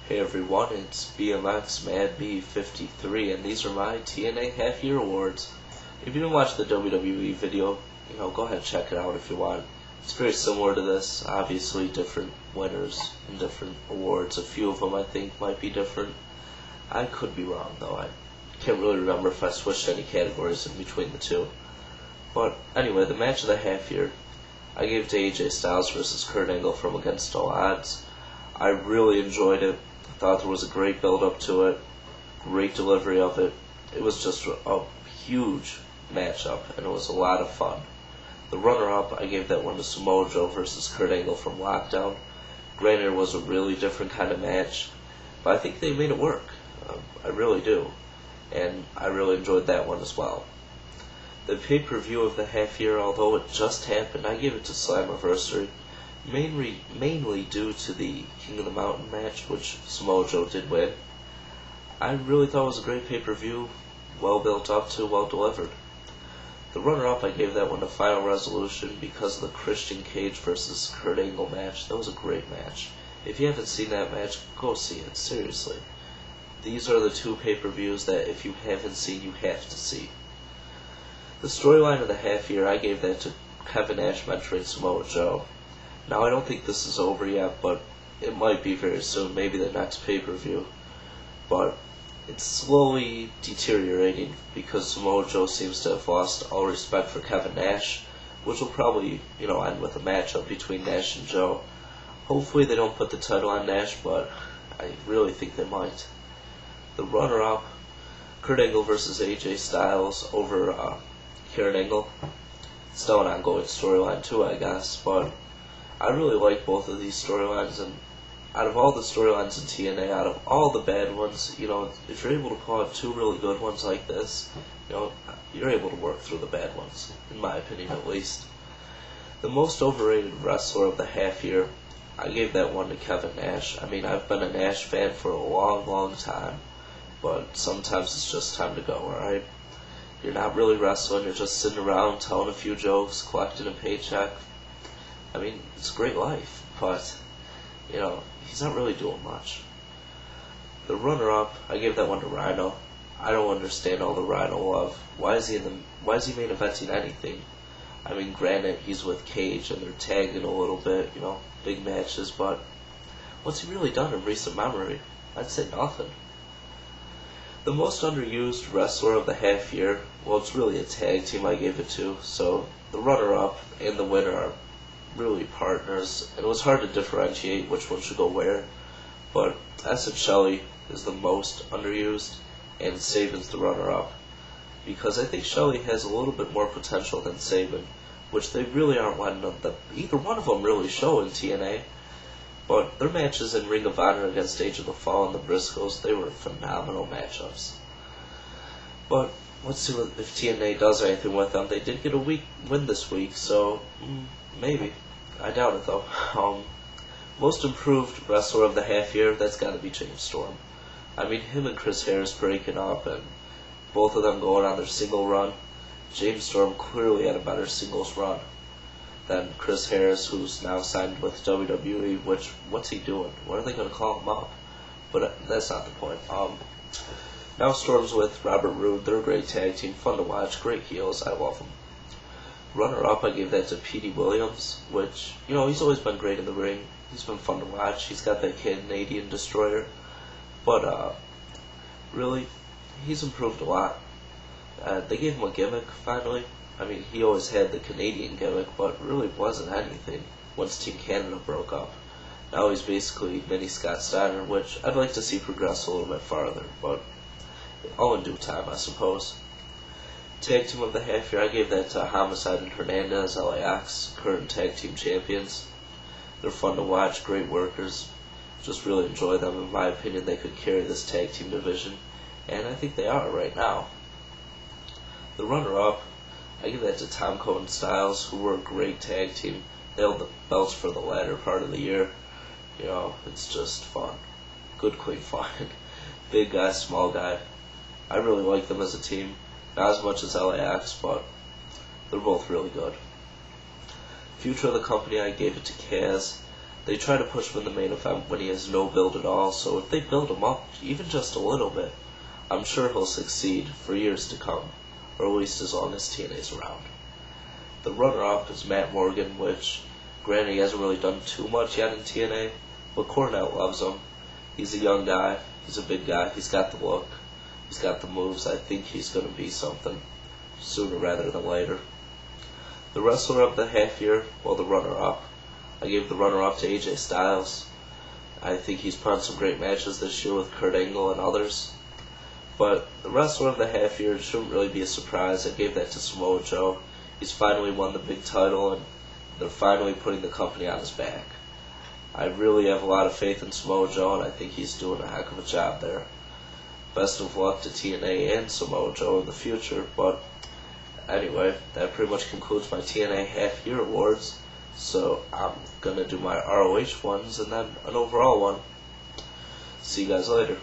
Hey everyone, it's BMX Mad B 53, and these are my TNA half-year awards. If you didn't watch the WWE video, go ahead and check it out if you want. It's very similar to this, obviously different winners and different awards. A few of them I think might be different. I could be wrong though. I can't really remember if I switched any categories in between the two. But anyway, the match of the half-year, I gave to AJ Styles versus Kurt Angle from Against All Odds. I really enjoyed it. I thought there was a great build-up to it, great delivery of it. It was just a huge matchup, and it was a lot of fun. The runner-up, I gave that one to Samoa Joe versus Kurt Angle from Lockdown. Granted, it was a really different kind of match, but I think they made it work. I really do, and I really enjoyed that one as well. The pay-per-view of the half-year, although it just happened, I gave it to Slammiversary. Mainly due to the King of the Mountain match, which Samoa Joe did win. I really thought it was a great pay-per-view, well built up to, well delivered. The runner-up, I gave that one to Final Resolution because of the Christian Cage versus Kurt Angle match. That was a great match. If you haven't seen that match, go see it, seriously. These are the two pay-per-views that if you haven't seen, you have to see. The storyline of the half-year, I gave that to Kevin Nash mentoring Samoa Joe. Now, I don't think this is over yet, but it might be very soon, maybe the next pay-per-view. But it's slowly deteriorating because Samoa Joe seems to have lost all respect for Kevin Nash, which will probably, end with a matchup between Nash and Joe. Hopefully they don't put the title on Nash, but I really think they might. The runner-up, Kurt Angle versus AJ Styles over Kurt Angle. Still an ongoing storyline too, I guess, but I really like both of these storylines, and out of all the storylines in TNA, out of all the bad ones, if you're able to pull out two really good ones like this, you're able to work through the bad ones, in my opinion at least. The most overrated wrestler of the half year, I gave that one to Kevin Nash. I mean, I've been a Nash fan for a long, long time, but sometimes it's just time to go, alright? You're not really wrestling, you're just sitting around telling a few jokes, collecting a paycheck. I mean, it's a great life, but, he's not really doing much. The runner-up, I gave that one to Rhyno. I don't understand all the Rhyno love. Why is he main eventing anything? I mean, granted, he's with Cage and they're tagging a little bit, big matches, but what's he really done in recent memory? I'd say nothing. The most underused wrestler of the half year, well, it's really a tag team I gave it to, so the runner-up and the winner are really partners, and it was hard to differentiate which one should go where, but I said Shelley is the most underused, and Sabin's the runner-up, because I think Shelley has a little bit more potential than Sabin, which they really aren't letting either one of them really show in TNA, but their matches in Ring of Honor against Age of the Fall and the Briscoes, they were phenomenal matchups. But let's see if TNA does anything with them. They did get a win this week, so maybe. I doubt it though. Most improved wrestler of the half year, that's got to be James Storm. I mean, him and Chris Harris breaking up and both of them going on their single run. James Storm clearly had a better singles run than Chris Harris, who's now signed with WWE, which, what's he doing? When are they going to call him up? But that's not the point. Now Storm's with Robert Roode. They're a great tag team, fun to watch, great heels, I love them. Runner-up, I gave that to Petey Williams, which, he's always been great in the ring. He's been fun to watch. He's got that Canadian destroyer. But, really, he's improved a lot. They gave him a gimmick, finally. I mean, he always had the Canadian gimmick, but really wasn't anything once Team Canada broke up. Now he's basically mini Scott Steiner, which I'd like to see progress a little bit farther, but all in due time, I suppose. Tag team of the half year, I gave that to Homicide and Hernandez, LAX, current tag team champions. They're fun to watch, great workers. Just really enjoy them. In my opinion, they could carry this tag team division, and I think they are right now. The runner-up, I give that to Tomko and Styles, who were a great tag team. They held the belts for the latter part of the year. It's just fun. Good, clean fun. Big guy, small guy. I really like them as a team. Not as much as LAX, but they're both really good. Future of the company, I gave it to Kaz. they try to push him in the main event when he has no build at all, so if they build him up even just a little bit, I'm sure he'll succeed for years to come, or at least as long as TNA's around. The runner-up is Matt Morgan, which, granted, he hasn't really done too much yet in TNA, but Cornette loves him. He's a young guy, he's a big guy, he's got the look, he's got the moves. I think he's going to be something sooner rather than later. The wrestler of the half year, well, the runner-up, I gave the runner-up to AJ Styles. I think he's put on some great matches this year with Kurt Angle and others. But the wrestler of the half year shouldn't really be a surprise. I gave that to Samoa Joe. He's finally won the big title, and they're finally putting the company on his back. I really have a lot of faith in Samoa Joe, and I think he's doing a heck of a job there. Best of luck to TNA and Samoa Joe in the future. But anyway, that pretty much concludes my TNA half-year awards. So I'm going to do my ROH ones and then an overall one. See you guys later.